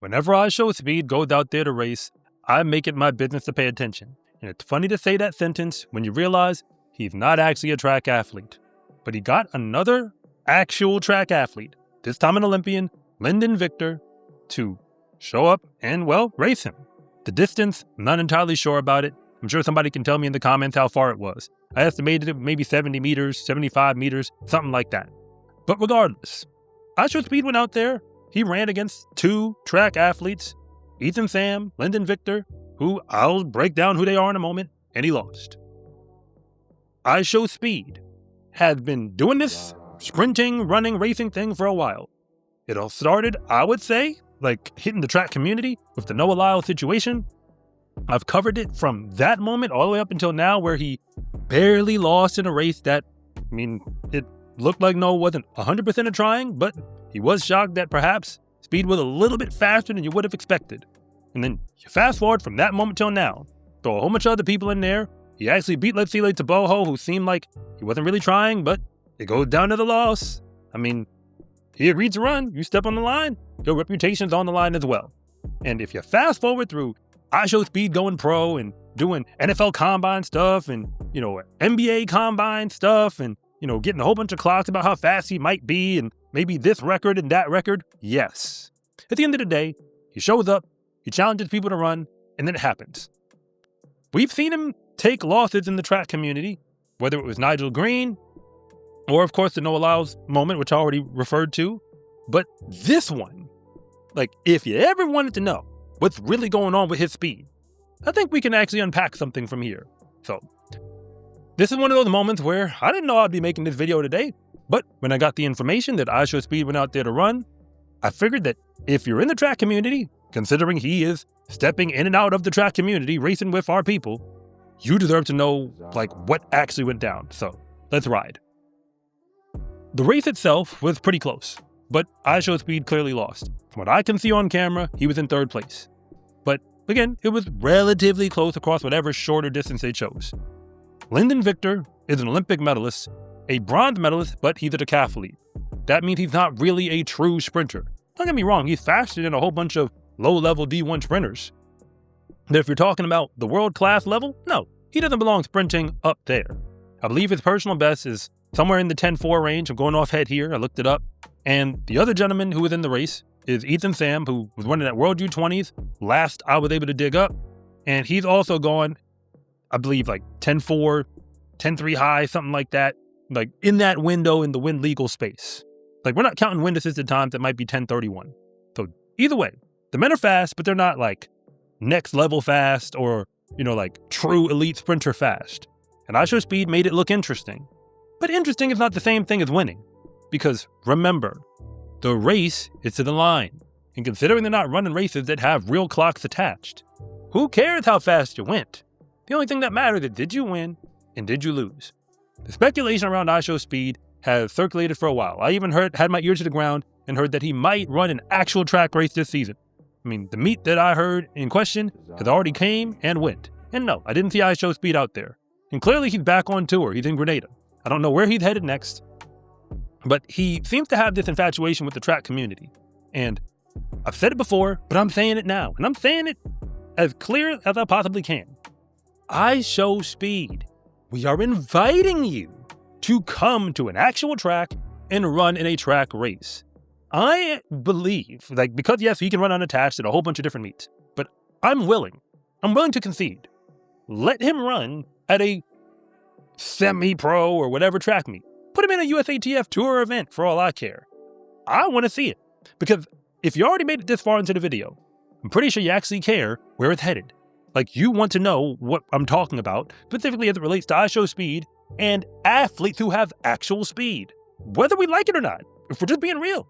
Whenever IShowSpeed goes out there to race, I make it my business to pay attention. And it's funny to say that sentence when you realize he's not actually a track athlete. But he got another actual track athlete, this time an Olympian, Lindon Victor, to show up and, well, race him. The distance, I'm not entirely sure about it. I'm sure somebody can tell me in the comments how far it was. I estimated it maybe 70 meters, 75 meters, something like that. But regardless, IShowSpeed went out there. He ran against two track athletes, Ethan Sam, Lindon Victor, who I'll break down who they are in a moment, and he lost. IShowSpeed had been doing this sprinting, running, racing thing for a while. It all started, I would say, like hitting the track community with the Noah Lyles situation. I've covered it from that moment all the way up until now, where he barely lost in a race that, it looked like Noah wasn't 100% of trying, but he was shocked that perhaps Speed was a little bit faster than you would have expected. And then you fast forward from that moment till now, throw a whole bunch of other people in there. He actually beat Let's See to Boho, who seemed like he wasn't really trying, but it goes down to the loss. He agreed to run. You step on the line, your reputation's on the line as well. And if you fast forward through IShowSpeed going pro and doing NFL combine stuff and, NBA combine stuff and, getting a whole bunch of clocks about how fast he might be and maybe this record and that record, yes. At the end of the day, he shows up, he challenges people to run, and then it happens. We've seen him take losses in the track community, whether it was Nigel Green or, of course, the Noah Lyles moment, which I already referred to. But this one, if you ever wanted to know what's really going on with his speed, I think we can actually unpack something from here. So, this is one of those moments where I didn't know I'd be making this video today, but when I got the information that IShowSpeed went out there to run, I figured that if you're in the track community, considering he is stepping in and out of the track community, racing with our people, you deserve to know, what actually went down. So, let's ride. The race itself was pretty close, but IShowSpeed clearly lost. From what I can see on camera, he was in third place. But again, it was relatively close across whatever shorter distance they chose. Lindon Victor is an Olympic medalist, a bronze medalist, but he's a decathlete. That means he's not really a true sprinter. Don't get me wrong, he's faster than a whole bunch of low-level D1 sprinters. But if you're talking about the world-class level, no, he doesn't belong sprinting up there. I believe his personal best is somewhere in the 10.4 range. I'm going off head here, I looked it up. And the other gentleman who was in the race is Ethan Sam, who was running at World U20s, last I was able to dig up. And he's also gone, I believe, 10.4, 10.3 high, something like that. In that window in the wind legal space. We're not counting wind assisted times that might be 10.31. So either way, the men are fast, but they're not next level fast or, true elite sprinter fast. And IShowSpeed made it look interesting. But interesting is not the same thing as winning. Because remember, the race is to the line. And considering they're not running races that have real clocks attached, who cares how fast you went? The only thing that matters is did you win and did you lose? The speculation around IShowSpeed has circulated for a while. I even had my ear to the ground and heard that he might run an actual track race this season. The meet that I heard in question has already came and went. And no, I didn't see IShowSpeed out there. And clearly he's back on tour. He's in Grenada. I don't know where he's headed next. But he seems to have this infatuation with the track community. And I've said it before, but I'm saying it now. And I'm saying it as clear as I possibly can. IShowSpeed, we are inviting you to come to an actual track and run in a track race. I believe, because yes, he can run unattached at a whole bunch of different meets, but I'm willing to concede. Let him run at a semi-pro or whatever track meet. Put him in a USATF tour event for all I care. I want to see it, because if you already made it this far into the video, I'm pretty sure you actually care where it's headed. You want to know what I'm talking about, specifically as it relates to IShowSpeed and athletes who have actual speed. Whether we like it or not, if we're just being real.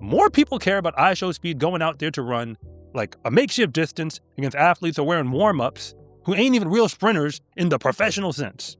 More people care about IShowSpeed going out there to run a makeshift distance against athletes who are wearing warm-ups who ain't even real sprinters in the professional sense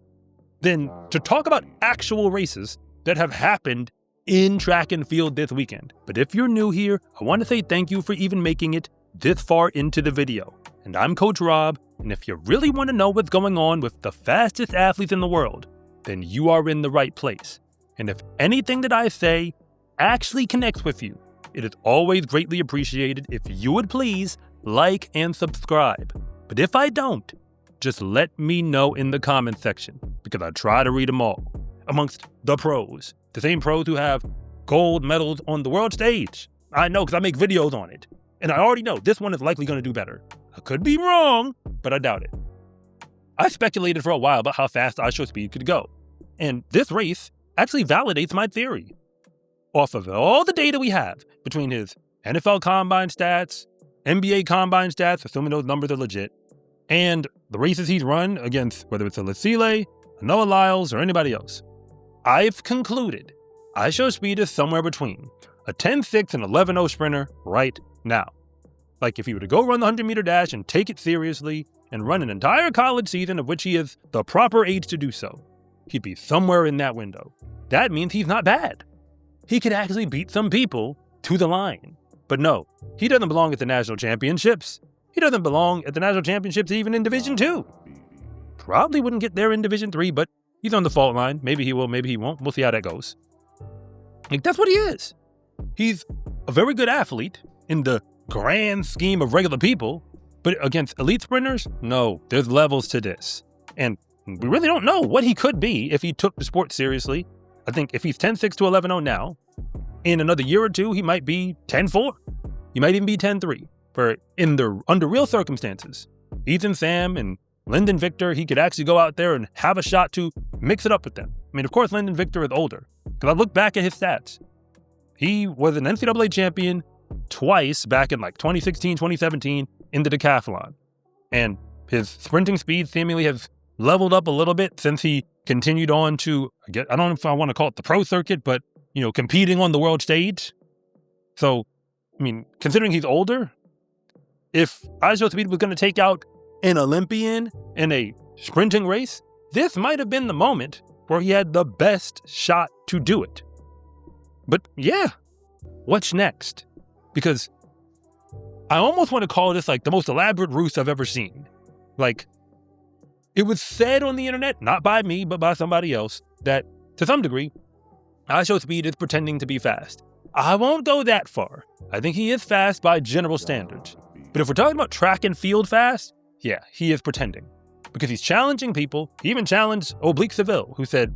than to talk about actual races that have happened in track and field this weekend. But if you're new here, I want to say thank you for even making it this far into the video. And I'm Coach Rob, and if you really want to know what's going on with the fastest athletes in the world, then you are in the right place. And if anything that I say actually connects with you, it is always greatly appreciated if you would please like and subscribe. But if I don't, just let me know in the comment section, because I try to read them all. Amongst the pros, the same pros who have gold medals on the world stage. I know, because I make videos on it. And I already know this one is likely going to do better. I could be wrong, but I doubt it. I speculated for a while about how fast IShowSpeed could go. And this race actually validates my theory. Off of all the data we have between his NFL Combine stats, NBA Combine stats, assuming those numbers are legit, and the races he's run against, whether it's a Lasile, a Noah Lyles, or anybody else, I've concluded IShowSpeed is somewhere between a 10.6 and 11.0 sprinter right now. Like if he were to go run the 100-meter dash and take it seriously and run an entire college season of which he is the proper age to do so, he'd be somewhere in that window. That means he's not bad. He could actually beat some people to the line. But no, he doesn't belong at the national championships. He doesn't belong at the national championships even in Division 2. Probably wouldn't get there in Division 3, but he's on the fault line. Maybe he will, maybe he won't. We'll see how that goes. Like, that's what he is. He's a very good athlete in the grand scheme of regular people, but against elite sprinters, no, there's levels to this. And we really don't know what he could be if he took the sport seriously. I think if he's 10.6 to 11.0 now, in another year or two, he might be 10.4. He might even be 10.3. For under real circumstances, Ethan Sam and Lindon Victor, he could actually go out there and have a shot to mix it up with them. I mean, of course, Lindon Victor is older, because I look back at his stats. He was an NCAA champion twice back in like 2016, 2017 in the decathlon. And his sprinting speed seemingly has leveled up a little bit since he continued on to, I don't know if I want to call it the pro circuit, but, competing on the world stage. So, I mean, considering he's older, if IShowSpeed was going to take out an Olympian in a sprinting race, this might have been the moment where he had the best shot to do it. But yeah, what's next? Because I almost want to call this like the most elaborate ruse I've ever seen. Like, it was said on the internet, not by me, but by somebody else, that to some degree, IShowSpeed is pretending to be fast. I won't go that far. I think he is fast by general standards. But if we're talking about track and field fast, yeah, he is pretending. Because he's challenging people. He even challenged Oblique Seville, who said,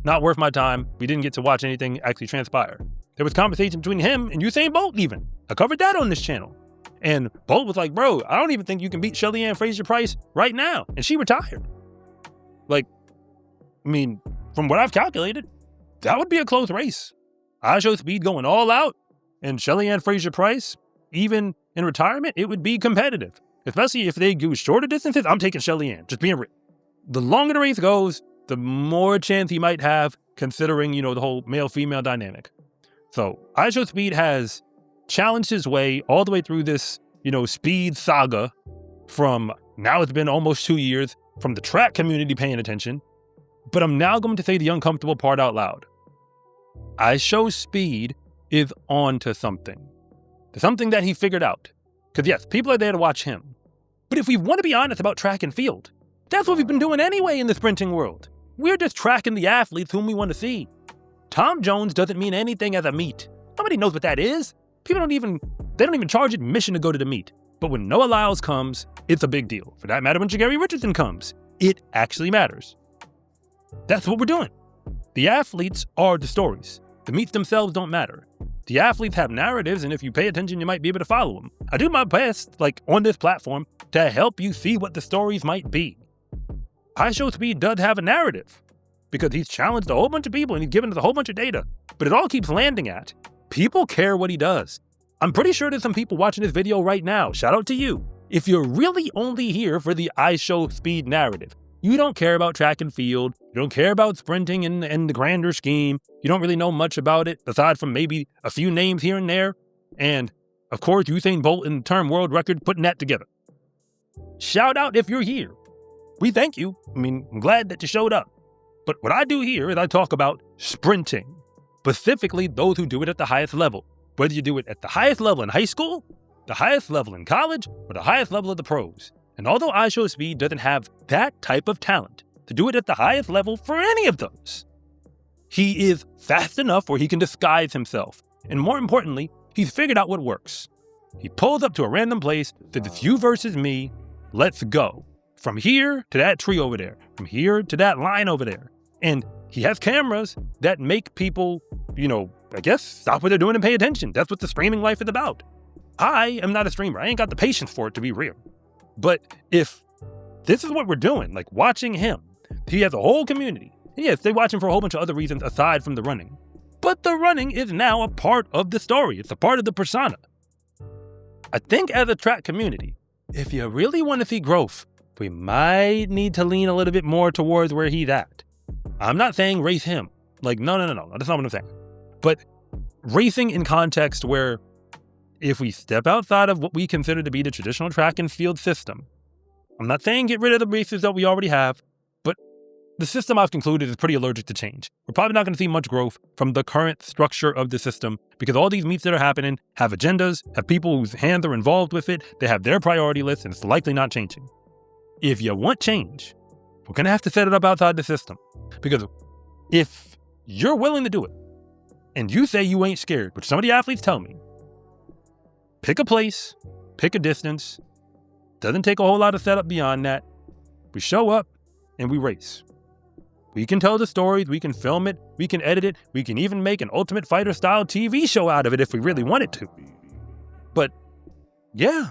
not worth my time. We didn't get to watch anything actually transpire. There was conversation between him and Usain Bolt even. I covered that on this channel. And Bolt was like, bro, I don't even think you can beat Shelly-Ann Fraser-Price right now. And she retired. Like, I mean, from what I've calculated, that would be a close race. IShowSpeed going all out, and Shelly-Ann Fraser-Price, even in retirement, it would be competitive. Especially if they do shorter distances, I'm taking Shelly-Ann, just being real. The longer the race goes, the more chance he might have, considering, the whole male-female dynamic. So, IShowSpeed has challenged his way all the way through this, speed saga from, now it's been almost 2 years, from the track community paying attention. But I'm now going to say the uncomfortable part out loud. IShowSpeed is on to something. To something that he figured out. Because yes, people are there to watch him. But if we want to be honest about track and field, that's what we've been doing anyway in the sprinting world. We're just tracking the athletes whom we want to see. Tom Jones doesn't mean anything as a meet. Nobody knows what that is. People don't even charge admission to go to the meet. But when Noah Lyles comes, it's a big deal. For that matter, when Jagari Richardson comes, it actually matters. That's what we're doing. The athletes are the stories. The meets themselves don't matter. The athletes have narratives, and if you pay attention, you might be able to follow them. I do my best, on this platform, to help you see what the stories might be. IShowSpeed does have a narrative, because he's challenged a whole bunch of people and he's given us a whole bunch of data. But it all keeps landing at, people care what he does. I'm pretty sure there's some people watching this video right now. Shout out to you. If you're really only here for the IShowSpeed narrative, you don't care about track and field, you don't care about sprinting and the grander scheme, you don't really know much about it, aside from maybe a few names here and there, and, of course, Usain Bolt in the term world record putting that together. Shout out if you're here. We thank you. I'm glad that you showed up. But what I do here is I talk about sprinting, specifically those who do it at the highest level. Whether you do it at the highest level in high school, the highest level in college, or the highest level of the pros. And although IShowSpeed doesn't have that type of talent to do it at the highest level for any of those, he is fast enough where he can disguise himself. And more importantly, He's figured out what works. He pulls up to a random place, says it's you versus me, let's go. From here to that tree over there, from here to that line over there. And he has cameras that make people, I guess, stop what they're doing and pay attention. That's what the streaming life is about. I am not a streamer. I ain't got the patience for it, to be real. But if this is what we're doing, like watching him, he has a whole community. And yes, they watch him for a whole bunch of other reasons aside from the running. But the running is now a part of the story. It's a part of the persona. I think as a track community, if you really want to see growth, we might need to lean a little bit more towards where he's at. I'm not saying race him. Like, no. That's not what I'm saying. But racing in context where if we step outside of what we consider to be the traditional track and field system, I'm not saying get rid of the races that we already have, but the system I've concluded is pretty allergic to change. We're probably not going to see much growth from the current structure of the system because all these meets that are happening have agendas, have people whose hands are involved with it, they have their priority list, and it's likely not changing. If you want change, we're going to have to set it up outside the system. Because if you're willing to do it, and you say you ain't scared, which some of the athletes tell me, pick a place, pick a distance, doesn't take a whole lot of setup beyond that. We show up and we race. We can tell the stories, we can film it, we can edit it, we can even make an Ultimate Fighter style TV show out of it if we really wanted to. But yeah,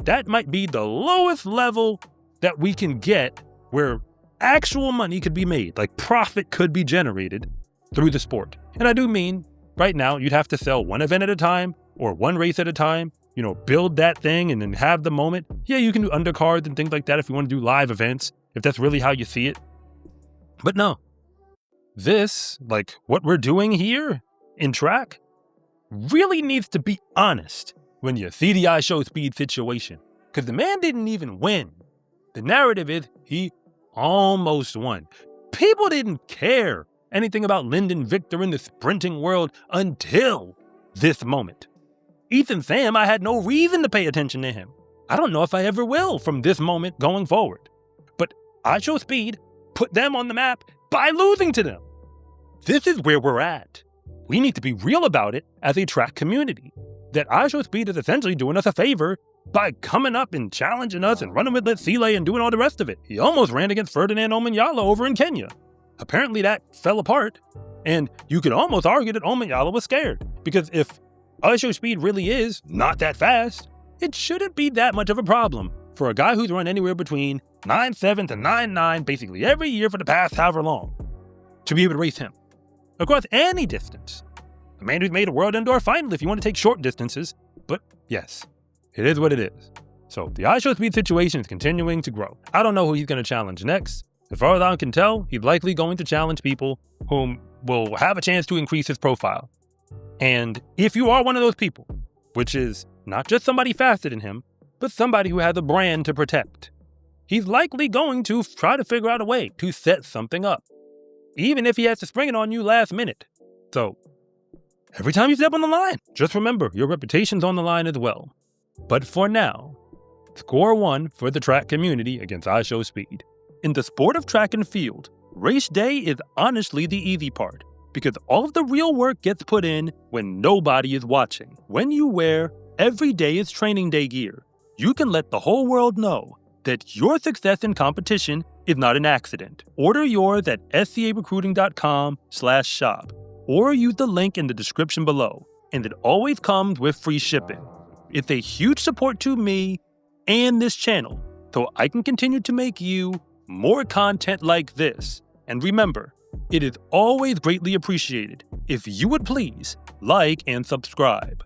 that might be the lowest level that we can get where actual money could be made, like profit could be generated through the sport. And I do mean, right now, you'd have to sell one event at a time or one race at a time, build that thing and then have the moment. Yeah, you can do undercards and things like that if you want to do live events, if that's really how you see it. But no, this, like what we're doing here in track, really needs to be honest when you see the IShowSpeed situation. Because the man didn't even win. The narrative is he almost won. People didn't care anything about Lindon Victor in the sprinting world until this moment. Ethan Sam, I had no reason to pay attention to him. I don't know if I ever will from this moment going forward. But IShowSpeed put them on the map by losing to them. This is where we're at. We need to be real about it as a track community. That IShowSpeed is essentially doing us a favor by coming up and challenging us and running with Letsile and doing all the rest of it. He almost ran against Ferdinand Omanyala over in Kenya. Apparently that fell apart, and you could almost argue that Omanyala was scared, because if IShowSpeed really is not that fast, it shouldn't be that much of a problem for a guy who's run anywhere between 9.7 to 9.9 basically every year for the past however long to be able to race him across any distance. A man who's made a world indoor final if you want to take short distances, but yes, it is what it is. So the IShowSpeed situation is continuing to grow. I don't know who he's going to challenge next. As far as I can tell, he's likely going to challenge people whom will have a chance to increase his profile. And if you are one of those people, which is not just somebody faster than him, but somebody who has a brand to protect, he's likely going to try to figure out a way to set something up, even if he has to spring it on you last minute. So every time you step on the line, just remember your reputation's on the line as well. But for now, score one for the track community against IShowSpeed. In the sport of track and field, race day is honestly the easy part, because all of the real work gets put in when nobody is watching. When you wear every day is training day gear, you can let the whole world know that your success in competition is not an accident. Order yours at scarecruiting.com/shop or use the link in the description below, and it always comes with free shipping. It's a huge support to me and this channel, so I can continue to make you more content like this. And remember, it is always greatly appreciated if you would please like and subscribe.